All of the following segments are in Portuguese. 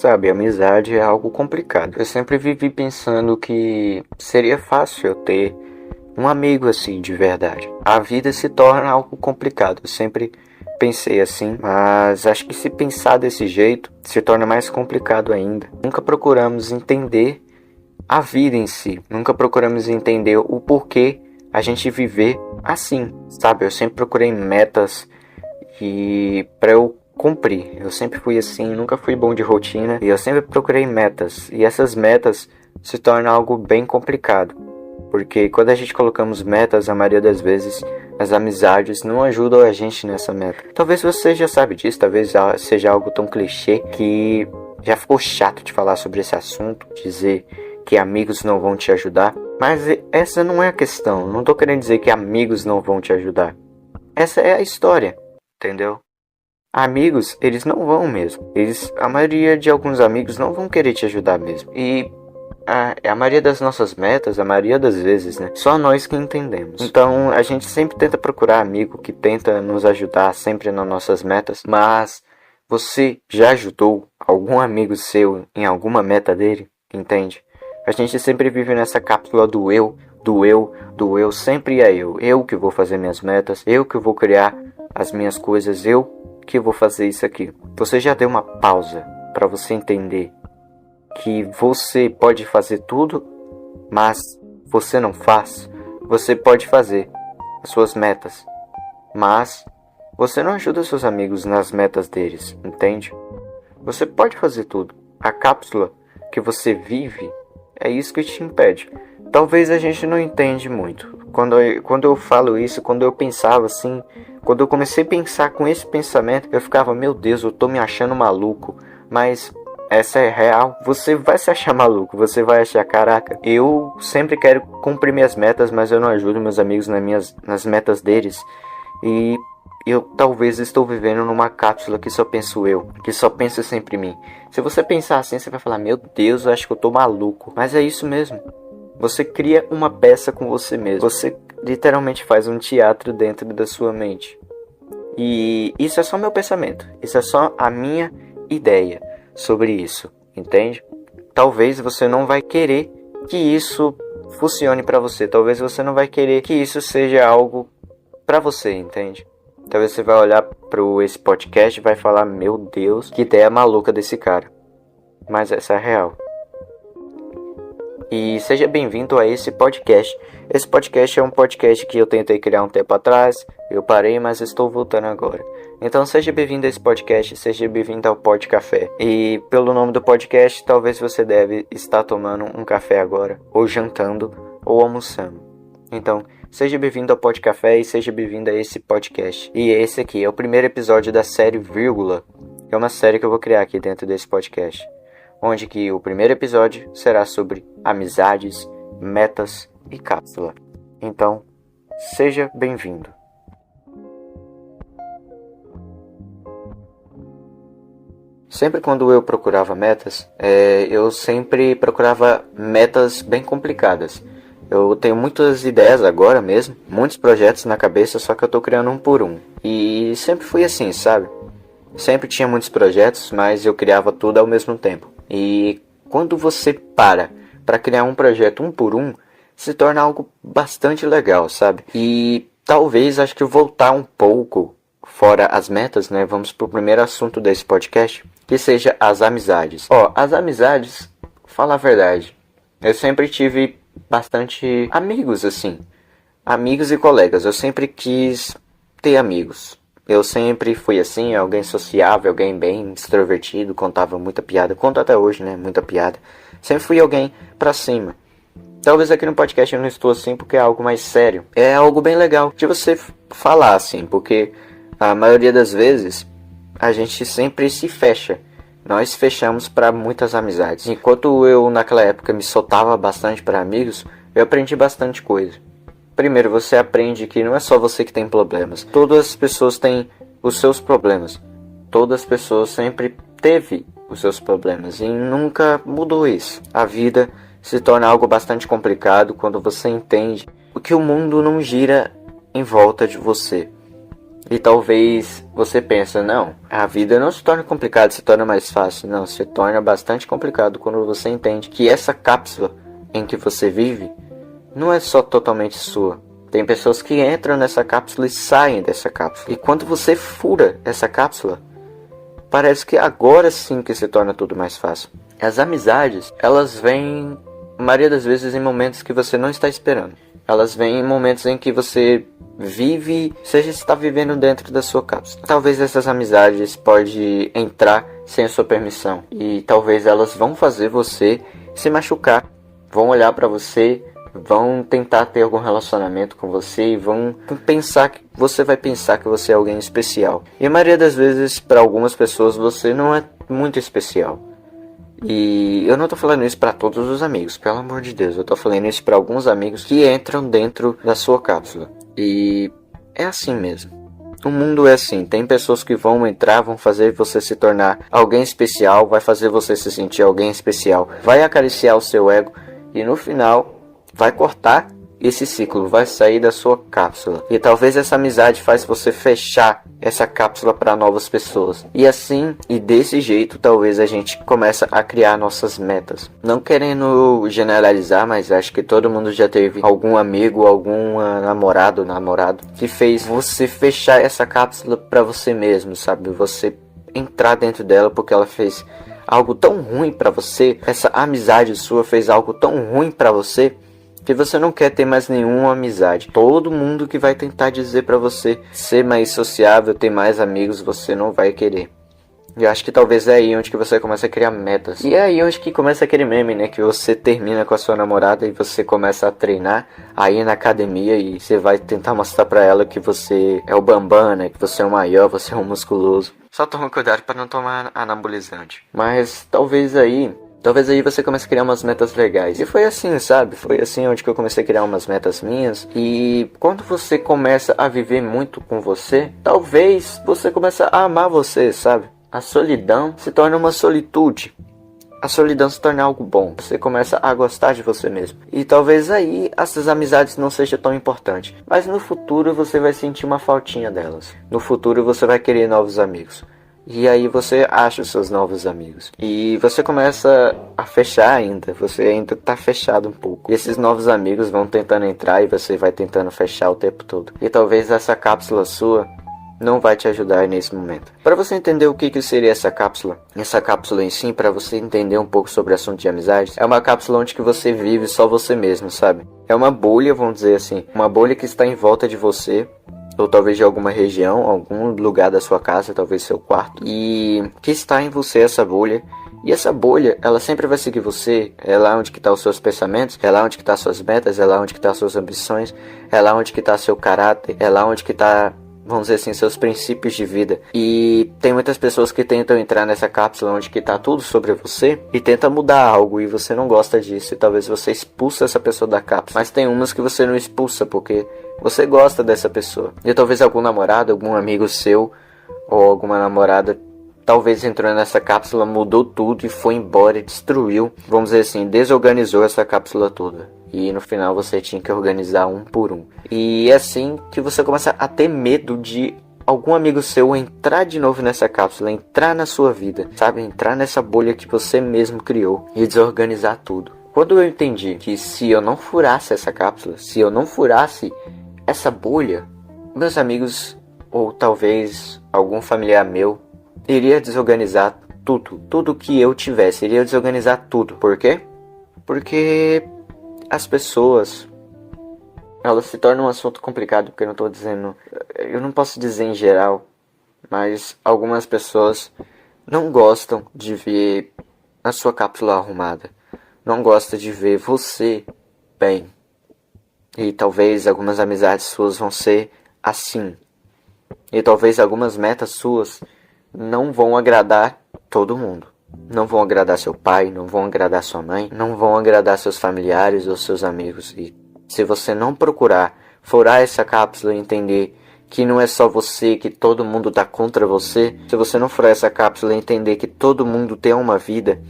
sabe, amizade é algo complicado. Eu sempre vivi pensando que seria fácil eu ter um amigo assim de verdade. A vida se torna algo complicado. Eu sempre pensei assim, mas acho que se pensar desse jeito se torna mais complicado ainda. Nunca procuramos entender a vida em si. Nunca procuramos entender o porquê a gente viver assim, sabe? Eu sempre procurei metas e para eu cumprir. Eu sempre fui assim, nunca fui bom de rotina e eu sempre procurei metas. E essas metas se tornam algo bem complicado. Porque quando a gente colocamos metas, a maioria das vezes as amizades não ajudam a gente nessa meta. Talvez você já sabe disso, talvez seja algo tão clichê que já ficou chato de falar sobre esse assunto, dizer que amigos não vão te ajudar. Mas essa não é a questão, não tô querendo dizer que amigos não vão te ajudar. Essa é a história, entendeu? Amigos, eles não vão mesmo. A maioria de alguns amigos não vão querer te ajudar mesmo. E a maioria das nossas metas, a maioria das vezes, né? Só nós que entendemos. Então a gente sempre tenta procurar amigo que tenta nos ajudar sempre nas nossas metas. Mas você já ajudou algum amigo seu em alguma meta dele? Entende? A gente sempre vive nessa cápsula do eu, sempre é eu. Eu que vou fazer minhas metas, eu que vou criar as minhas coisas, eu que vou fazer isso aqui. Você já deu uma pausa para você entender que você pode fazer tudo, mas você não faz? Você pode fazer as suas metas, mas você não ajuda seus amigos nas metas deles, entende? Você pode fazer tudo. A cápsula que você vive é isso que te impede. Talvez a gente não entende muito. Quando eu falo isso, quando eu pensava assim, quando eu comecei a pensar com esse pensamento, eu ficava, meu Deus, eu tô me achando maluco. Mas essa é real. Você vai se achar maluco, você vai achar, caraca, eu sempre quero cumprir minhas metas, mas eu não ajudo meus amigos nas metas deles. E eu talvez estou vivendo numa cápsula que só penso eu, que só penso sempre em mim. Se você pensar assim, você vai falar, meu Deus, eu acho que eu tô maluco. Mas é isso mesmo. Você cria uma peça com você mesmo. Você literalmente faz um teatro dentro da sua mente. E isso é só meu pensamento. Isso é só a minha ideia sobre isso, entende? Talvez você não vai querer que isso funcione pra você. Talvez você não vai querer que isso seja algo pra você, entende? Talvez você vai olhar para esse podcast e vai falar, meu Deus, que ideia maluca desse cara. Mas essa é a real. E seja bem-vindo a esse podcast. Esse podcast é um podcast que eu tentei criar um tempo atrás. Eu parei, mas estou voltando agora. Então seja bem-vindo a esse podcast, seja bem-vindo ao Pod Café. E pelo nome do podcast, talvez você deve estar tomando um café agora, ou jantando, ou almoçando. Então, seja bem-vindo ao Pod Café e seja bem-vindo a esse podcast. E esse aqui é o primeiro episódio da série Vírgula, que é uma série que eu vou criar aqui dentro desse podcast. Onde que o primeiro episódio será sobre amizades, metas e cápsula. Então, seja bem-vindo. Sempre quando eu procurava metas, eu sempre procurava metas bem complicadas. Eu tenho muitas ideias agora mesmo, muitos projetos na cabeça, só que eu tô criando um por um. E sempre fui assim, sabe? Sempre tinha muitos projetos, mas eu criava tudo ao mesmo tempo. E quando você para criar um projeto um por um, se torna algo bastante legal, sabe? E talvez, acho que voltar um pouco fora as metas, né? Vamos pro primeiro assunto desse podcast, que seja as amizades. As amizades, fala a verdade, eu sempre tive bastante amigos, assim. Amigos e colegas, eu sempre quis ter amigos. Eu sempre fui assim, alguém sociável, alguém bem extrovertido, contava muita piada, conto até hoje, né, muita piada. Sempre fui alguém pra cima. Talvez aqui no podcast eu não estou assim porque é algo mais sério. É algo bem legal de você falar assim, porque a maioria das vezes a gente sempre se fecha. Nós fechamos para muitas amizades. Enquanto eu naquela época me soltava bastante para amigos, eu aprendi bastante coisa. Primeiro, você aprende que não é só você que tem problemas. Todas as pessoas têm os seus problemas. Todas as pessoas sempre teve os seus problemas e nunca mudou isso. A vida se torna algo bastante complicado quando você entende que o mundo não gira em volta de você. E talvez você pense, não, a vida não se torna complicada, se torna mais fácil. Não, se torna bastante complicado quando você entende que essa cápsula em que você vive não é só totalmente sua. Tem pessoas que entram nessa cápsula e saem dessa cápsula. E quando você fura essa cápsula, parece que agora sim que se torna tudo mais fácil. As amizades, elas vêm, a maioria das vezes, em momentos que você não está esperando. Elas vêm em momentos em que você vive, seja está vivendo dentro da sua cápsula. Talvez essas amizades podem entrar sem a sua permissão. E talvez elas vão fazer você se machucar. Vão olhar para você, vão tentar ter algum relacionamento com você e vão pensar que você vai pensar que você é alguém especial. E a maioria das vezes, para algumas pessoas, você não é muito especial. E eu não tô falando isso para todos os amigos, pelo amor de Deus. Eu tô falando isso para alguns amigos que entram dentro da sua cápsula. E é assim mesmo. O mundo é assim. Tem pessoas que vão entrar, vão fazer você se tornar alguém especial, vai fazer você se sentir alguém especial, vai acariciar o seu ego e no final vai cortar esse ciclo, vai sair da sua cápsula. E talvez essa amizade faz você fechar essa cápsula para novas pessoas. E assim, e desse jeito, talvez a gente começa a criar nossas metas. Não querendo generalizar, mas acho que todo mundo já teve algum amigo, alguma namorado que fez você fechar essa cápsula para você mesmo, sabe? Você entrar dentro dela porque ela fez algo tão ruim para você. Essa amizade sua fez algo tão ruim para você que você não quer ter mais nenhuma amizade. Todo mundo que vai tentar dizer pra você ser mais sociável, ter mais amigos, você não vai querer. E eu acho que talvez é aí onde que você começa a criar metas. E é aí onde que começa aquele meme, né? Que você termina com a sua namorada e você começa a treinar, aí na academia, e você vai tentar mostrar pra ela que você é o bambam, né? Que você é o maior, você é um musculoso. Só toma cuidado pra não tomar anabolizante. Mas talvez aí você comece a criar umas metas legais. E foi assim, sabe? Foi assim onde que eu comecei a criar umas metas minhas. E quando você começa a viver muito com você, talvez você comece a amar você, sabe? A solidão se torna uma solitude. A solidão se torna algo bom. Você começa a gostar de você mesmo. E talvez aí essas amizades não sejam tão importantes. Mas no futuro você vai sentir uma faltinha delas. No futuro você vai querer novos amigos. E aí você acha os seus novos amigos. E você começa a fechar ainda. Você ainda tá fechado um pouco. E esses novos amigos vão tentando entrar e você vai tentando fechar o tempo todo. E talvez essa cápsula sua não vai te ajudar nesse momento. Para você entender o que seria essa cápsula em si, para você entender um pouco sobre o assunto de amizades, é uma cápsula onde que você vive só você mesmo, sabe? É uma bolha, vamos dizer assim. Uma bolha que está em volta de você, ou talvez de alguma região, algum lugar da sua casa, talvez seu quarto, e que está em você essa bolha. E essa bolha, ela sempre vai seguir você. É lá onde que tá os seus pensamentos, é lá onde que tá suas metas, é lá onde que tá suas ambições, é lá onde que tá seu caráter, é lá onde que tá, vamos dizer assim, seus princípios de vida. E tem muitas pessoas que tentam entrar nessa cápsula onde que tá tudo sobre você e tenta mudar algo e você não gosta disso e talvez você expulsa essa pessoa da cápsula. Mas tem umas que você não expulsa porque você gosta dessa pessoa. E talvez algum namorado, algum amigo seu ou alguma namorada talvez entrou nessa cápsula, mudou tudo e foi embora e destruiu, vamos dizer assim, desorganizou essa cápsula toda. E no final você tinha que organizar um por um. E é assim que você começa a ter medo de algum amigo seu entrar de novo nessa cápsula, entrar na sua vida, sabe? Entrar nessa bolha que você mesmo criou e desorganizar tudo. Quando eu entendi que se eu não furasse essa cápsula, se eu não furasse essa bolha, meus amigos, ou talvez algum familiar meu, iria desorganizar tudo que eu tivesse, iria desorganizar tudo. Por quê? Porque as pessoas, elas se tornam um assunto complicado, porque eu não posso dizer em geral, mas algumas pessoas não gostam de ver a sua cápsula arrumada, não gostam de ver você bem. E talvez algumas amizades suas vão ser assim. E talvez algumas metas suas não vão agradar todo mundo. Não vão agradar seu pai, não vão agradar sua mãe, não vão agradar seus familiares ou seus amigos. E se você não procurar furar essa cápsula e entender que não é só você, que todo mundo tá contra você, se você não furar essa cápsula e entender que todo mundo tem uma vida,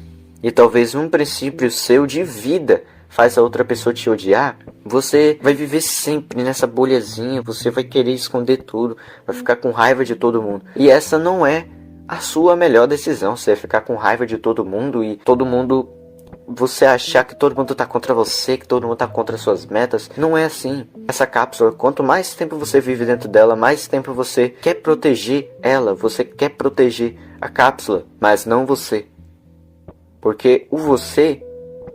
e talvez um princípio seu de vida faz a outra pessoa te odiar, você vai viver sempre nessa bolhazinha, você vai querer esconder tudo, vai ficar com raiva de todo mundo. E essa não é a sua melhor decisão, você vai ficar com raiva de todo mundo e todo mundo... Você achar que todo mundo tá contra você, que todo mundo tá contra suas metas. Não é assim. Essa cápsula, quanto mais tempo você vive dentro dela, mais tempo você quer proteger ela. Você quer proteger a cápsula, mas não você. Porque o você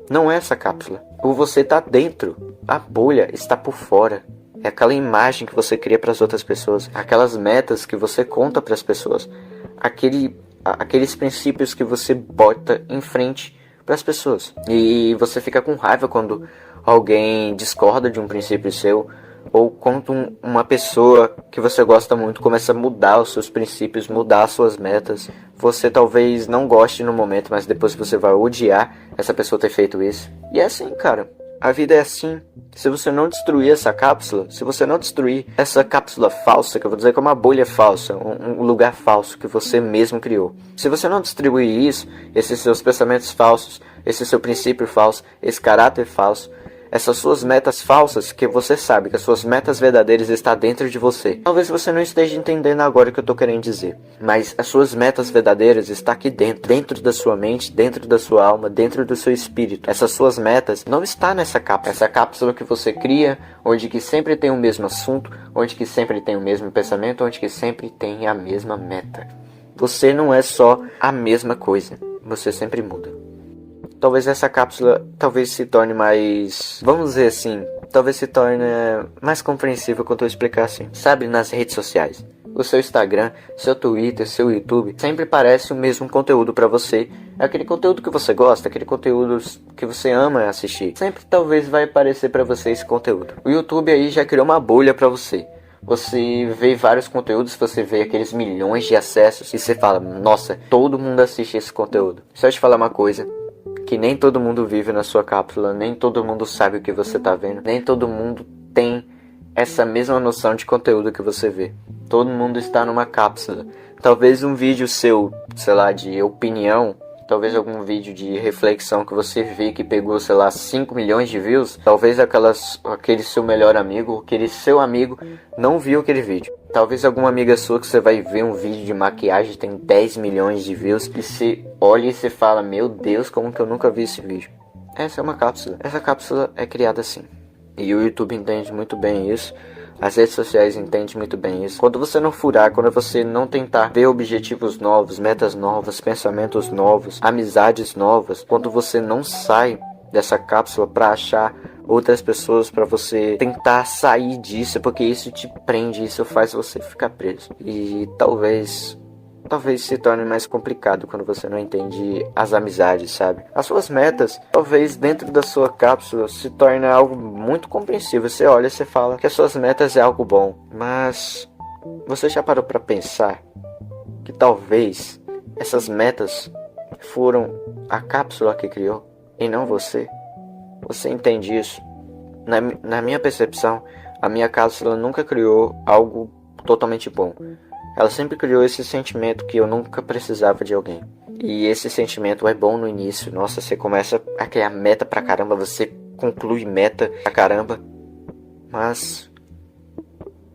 não é essa cápsula. O você tá dentro. A bolha está por fora. É aquela imagem que você cria para as outras pessoas. Aquelas metas que você conta para as pessoas. Aqueles princípios que você bota em frente para as pessoas. E você fica com raiva quando alguém discorda de um princípio seu, ou quando uma pessoa que você gosta muito começa a mudar os seus princípios, mudar as suas metas. Você talvez não goste no momento, mas depois você vai odiar essa pessoa ter feito isso. E é assim, cara. A vida é assim. Se você não destruir essa cápsula, se você não destruir essa cápsula falsa, que eu vou dizer que é uma bolha falsa, um lugar falso que você mesmo criou. Se você não destruir isso, esses seus pensamentos falsos, esse seu princípio falso, esse caráter falso, essas suas metas falsas, que você sabe que as suas metas verdadeiras estão dentro de você. Talvez você não esteja entendendo agora o que eu estou querendo dizer, mas as suas metas verdadeiras estão aqui dentro, dentro da sua mente, dentro da sua alma, dentro do seu espírito. Essas suas metas não estão nessa cápsula. Essa cápsula que você cria, onde que sempre tem o mesmo assunto, onde que sempre tem o mesmo pensamento, onde que sempre tem a mesma meta. Você não é só a mesma coisa, você sempre muda. Talvez essa cápsula se torne mais, vamos dizer assim, talvez se torne mais compreensível quando eu explicar assim. Sabe, nas redes sociais, o seu Instagram, seu Twitter, seu YouTube, sempre parece o mesmo conteúdo para você. É aquele conteúdo que você gosta, aquele conteúdo que você ama assistir. Sempre talvez vai aparecer para você esse conteúdo. O YouTube aí já criou uma bolha para você. Você vê vários conteúdos, você vê aqueles milhões de acessos e você fala, nossa, todo mundo assiste esse conteúdo. Só te falar uma coisa, que nem todo mundo vive na sua cápsula, nem todo mundo sabe o que você tá vendo, nem todo mundo tem essa mesma noção de conteúdo que você vê. Todo mundo está numa cápsula. Talvez um vídeo seu, sei lá, de opinião, talvez algum vídeo de reflexão que você vê que pegou, sei lá, 5 milhões de views, talvez aquele seu melhor amigo, aquele seu amigo não viu aquele vídeo. Talvez alguma amiga sua que você vai ver um vídeo de maquiagem tem 10 milhões de views e você olha e você fala, meu Deus, como que eu nunca vi esse vídeo? Essa é uma cápsula. Essa cápsula é criada assim. E o YouTube entende muito bem isso. As redes sociais entendem muito bem isso. Quando você não furar, quando você não tentar ver objetivos novos, metas novas, pensamentos novos, amizades novas, quando você não sai dessa cápsula para achar outras pessoas, para você tentar sair disso, porque isso te prende, isso faz você ficar preso. E talvez se torne mais complicado quando você não entende as amizades, sabe? As suas metas, talvez dentro da sua cápsula, se torne algo muito compreensível. Você olha e você fala que as suas metas é algo bom, mas você já parou para pensar que talvez essas metas foram a cápsula que criou e não você? Você entende isso? Na minha percepção, a minha cápsula nunca criou algo totalmente bom. Ela sempre criou esse sentimento que eu nunca precisava de alguém. E esse sentimento é bom no início. Nossa, você começa a criar meta pra caramba, você conclui meta pra caramba. Mas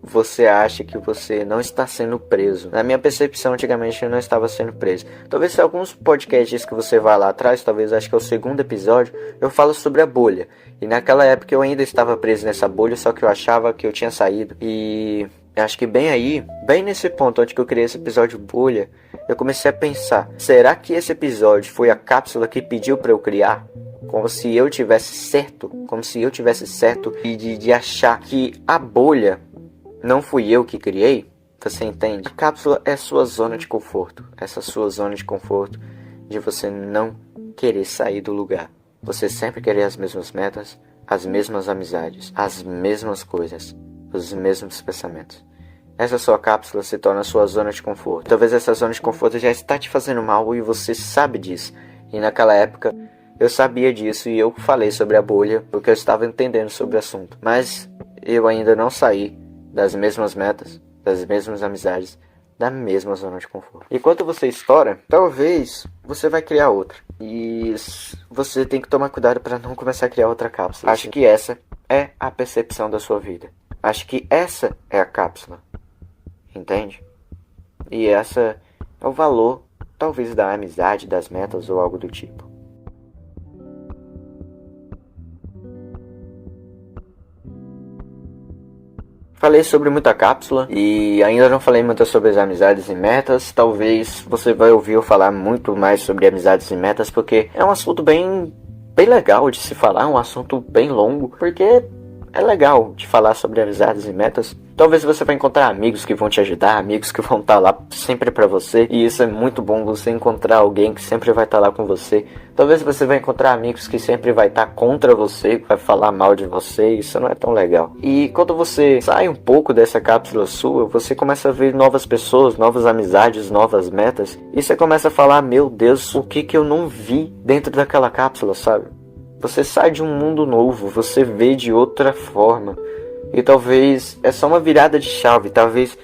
você acha que você não está sendo preso. Na minha percepção, antigamente eu não estava sendo preso. Talvez se alguns podcasts que você vai lá atrás, talvez acho que é o segundo episódio, eu falo sobre a bolha. E naquela época eu ainda estava preso nessa bolha, só que eu achava que eu tinha saído. E acho que bem nesse ponto onde que eu criei esse episódio bolha, eu comecei a pensar, será que esse episódio foi a cápsula que pediu para eu criar? Como se eu tivesse certo de achar que a bolha não fui eu que criei? Você entende? A cápsula é sua zona de conforto. Essa sua zona de conforto de você não querer sair do lugar. Você sempre querer as mesmas metas, as mesmas amizades, as mesmas coisas, os mesmos pensamentos. Essa sua cápsula se torna a sua zona de conforto. Talvez essa zona de conforto já está te fazendo mal e você sabe disso. E naquela época eu sabia disso e eu falei sobre a bolha porque eu estava entendendo sobre o assunto. Mas eu ainda não saí das mesmas metas, das mesmas amizades, da mesma zona de conforto. E quando você estoura, talvez você vai criar outra. E você tem que tomar cuidado para não começar a criar outra cápsula. Acho que essa é a percepção da sua vida. Acho que essa é a cápsula. Entende? E essa é o valor, talvez, da amizade, das metas ou algo do tipo. Falei sobre muita cápsula e ainda não falei muito sobre as amizades e metas. Talvez você vai ouvir eu falar muito mais sobre amizades e metas, porque é um assunto bem legal de se falar, um assunto bem longo, porque é legal de falar sobre amizades e metas. Talvez você vai encontrar amigos que vão te ajudar, amigos que vão estar lá sempre pra você. E isso é muito bom, você encontrar alguém que sempre vai estar lá com você. Talvez você vai encontrar amigos que sempre vai estar contra você, que vai falar mal de você. Isso não é tão legal. E quando você sai um pouco dessa cápsula sua, você começa a ver novas pessoas, novas amizades, novas metas. E você começa a falar, meu Deus, o que eu não vi dentro daquela cápsula, sabe? Você sai de um mundo novo, você vê de outra forma. E talvez é só uma virada de chave. Talvez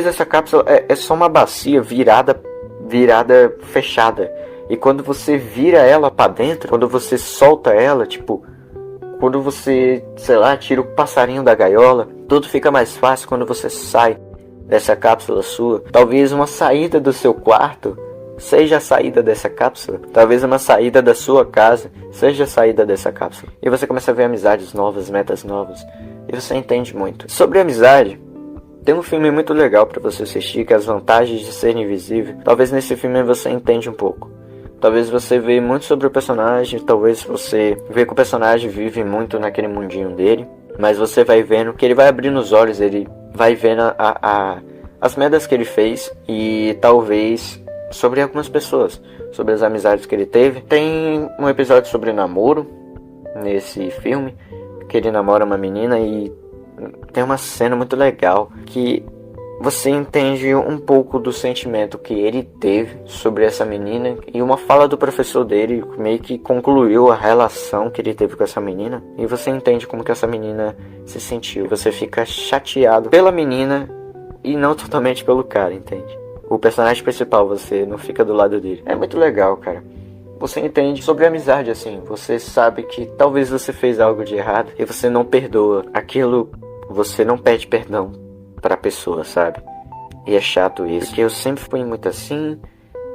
essa cápsula é só uma bacia virada fechada. E quando você vira ela pra dentro, quando você solta ela, tipo, quando você, sei lá, tira o passarinho da gaiola, tudo fica mais fácil quando você sai dessa cápsula sua. Talvez uma saída do seu quarto seja a saída dessa cápsula. Talvez uma saída da sua casa seja a saída dessa cápsula. E você começa a ver amizades novas, metas novas. E você entende muito. Sobre amizade, tem um filme muito legal pra você assistir, que é As Vantagens de Ser Invisível. Talvez nesse filme você entende um pouco. Talvez você vê muito sobre o personagem. Talvez você vê que o personagem vive muito naquele mundinho dele. Mas você vai vendo que ele vai abrindo os olhos. Ele vai vendo as merdas que ele fez. E talvez sobre algumas pessoas, sobre as amizades que ele teve. Tem um episódio sobre namoro nesse filme, que ele namora uma menina e tem uma cena muito legal que você entende um pouco do sentimento que ele teve sobre essa menina, e uma fala do professor dele meio que concluiu a relação que ele teve com essa menina, e você entende como que essa menina se sentiu. Você fica chateado pela menina e não totalmente pelo cara, entende? O personagem principal, você não fica do lado dele. É muito legal, cara. Você entende sobre amizade, assim. Você sabe que talvez você fez algo de errado e você não perdoa aquilo. Você não pede perdão pra pessoa, sabe? E é chato isso, porque eu sempre fui muito assim.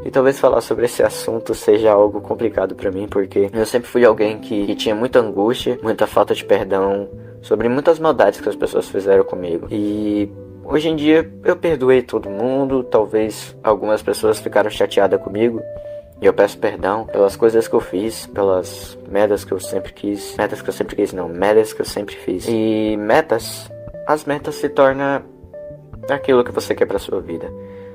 E talvez falar sobre esse assunto seja algo complicado pra mim, porque eu sempre fui alguém que tinha muita angústia, muita falta de perdão sobre muitas maldades que as pessoas fizeram comigo. E hoje em dia eu perdoei todo mundo. Talvez algumas pessoas ficaram chateadas comigo, e eu peço perdão pelas coisas que eu fiz, pelas merdas que eu sempre quis. Merdas que eu sempre fiz. E as metas se tornam aquilo que você quer pra sua vida.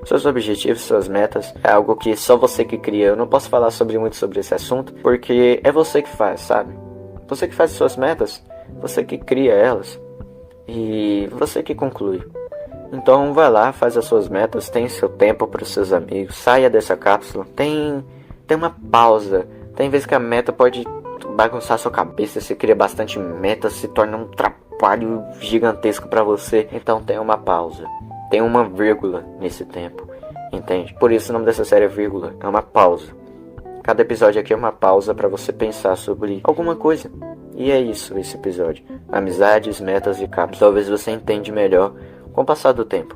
Seus objetivos, suas metas, é algo que só você que cria. Eu não posso falar muito sobre esse assunto, porque é você que faz, sabe? Você que faz suas metas, você que cria elas, e você que conclui. Então vai lá, faz as suas metas, tem seu tempo para os seus amigos, saia dessa cápsula, tem uma pausa. Tem vezes que a meta pode bagunçar sua cabeça, você cria bastante meta, se torna um trabalho gigantesco para você. Então tem uma pausa, tem uma vírgula nesse tempo, entende? Por isso o nome dessa série é vírgula, é uma pausa. Cada episódio aqui é uma pausa para você pensar sobre alguma coisa. E é isso, esse episódio. Amizades, metas e cápsulas. Talvez você entenda melhor com o passar do tempo.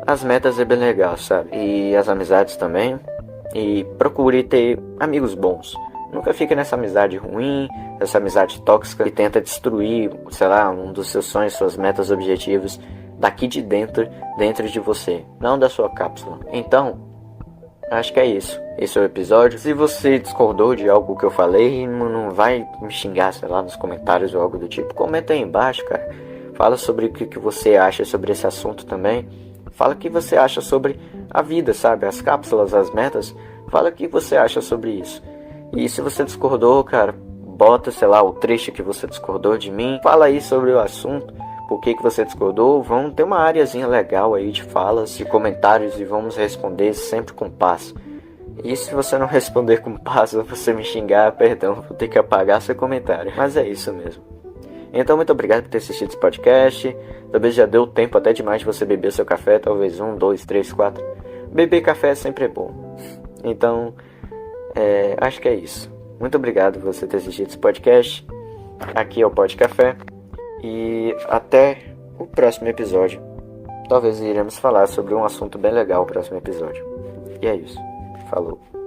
As metas é bem legal, sabe? E as amizades também. E procure ter amigos bons. Nunca fique nessa amizade ruim, essa amizade tóxica que tenta destruir, sei lá, um dos seus sonhos, suas metas, objetivos, daqui de dentro de você, não da sua cápsula. Então, acho que é isso. Esse é o episódio. Se você discordou de algo que eu falei, não vai me xingar, sei lá, nos comentários ou algo do tipo. Comenta aí embaixo, cara. Fala sobre o que você acha sobre esse assunto também. Fala o que você acha sobre a vida, sabe? As cápsulas, as metas. Fala o que você acha sobre isso. E se você discordou, cara, bota, sei lá, o trecho que você discordou de mim. Fala aí sobre o assunto. Por que você discordou? Vamos ter uma areazinha legal aí de falas e comentários, e vamos responder sempre com paz. E se você não responder com paz ou você me xingar, perdão, vou ter que apagar seu comentário. Mas é isso mesmo. Então, muito obrigado por ter assistido esse podcast. Talvez já deu tempo até demais de você beber seu café. Talvez 1, 2, 3, 4. Beber café sempre é bom. Então, acho que é isso. Muito obrigado por você ter assistido esse podcast. Aqui é o Pod Café. E até o próximo episódio. Talvez iremos falar sobre um assunto bem legal no próximo episódio. E é isso. Falou.